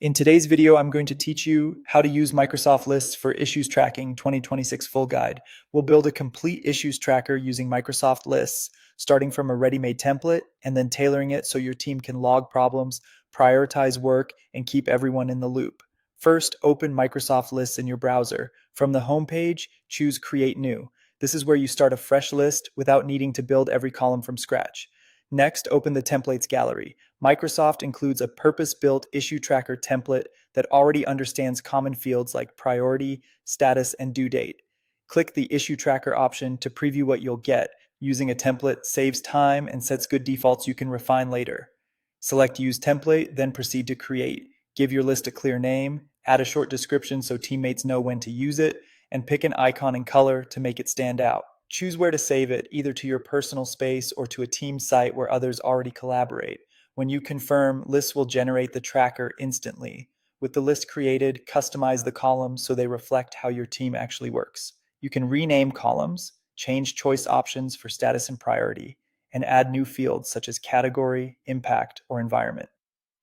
In today's video, I'm going to teach you how to use Microsoft Lists for Issues Tracking 2026 Full Guide. We'll build a complete issues tracker using Microsoft Lists, starting from a ready-made template and then tailoring it so your team can log problems, prioritize work, and keep everyone in the loop. First, open Microsoft Lists in your browser. From the home page, choose Create New. This is where you start a fresh list without needing to build every column from scratch. Next, open the Templates gallery. Microsoft includes a purpose-built issue tracker template that already understands common fields like priority, status, and due date. Click the issue tracker option to preview what you'll get. Using a template saves time and sets good defaults you can refine later. Select Use Template, then proceed to create. Give your list a clear name, add a short description so teammates know when to use it, and pick an icon and color to make it stand out. Choose where to save it, either to your personal space or to a team site where others already collaborate. When you confirm, Lists will generate the tracker instantly. With the list created, customize the columns so they reflect how your team actually works. You can rename columns, change choice options for status and priority, and add new fields such as category, impact, or environment.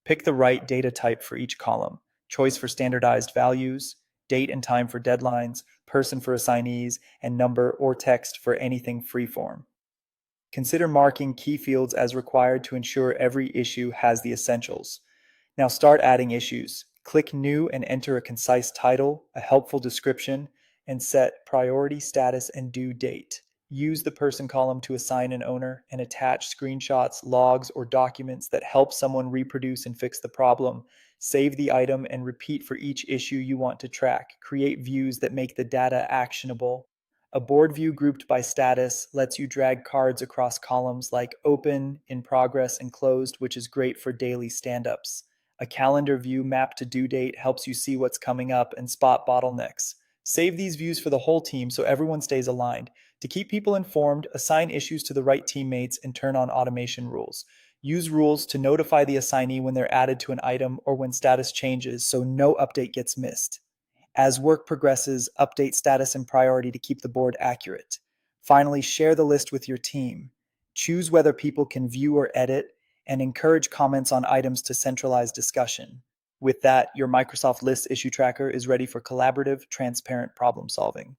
Pick the right data type for each column, choice for standardized values, date and time for deadlines, person for assignees, and number or text for anything freeform. Consider marking key fields as required to ensure every issue has the essentials. Now start adding issues. Click New and enter a concise title, a helpful description, and set priority, status, and due date. Use the person column to assign an owner and attach screenshots, logs, or documents that help someone reproduce and fix the problem. Save the item and repeat for each issue you want to track. Create views that make the data actionable. A board view grouped by status lets you drag cards across columns like open, in progress, and closed, which is great for daily stand-ups. A calendar view mapped to due date helps you see what's coming up and spot bottlenecks. Save these views for the whole team so everyone stays aligned. To keep people informed, assign issues to the right teammates and turn on automation rules. Use rules to notify the assignee when they're added to an item or when status changes so no update gets missed. As work progresses, update status and priority to keep the board accurate. Finally, share the list with your team. Choose whether people can view or edit, and encourage comments on items to centralize discussion. With that, your Microsoft Lists issue tracker is ready for collaborative, transparent problem solving.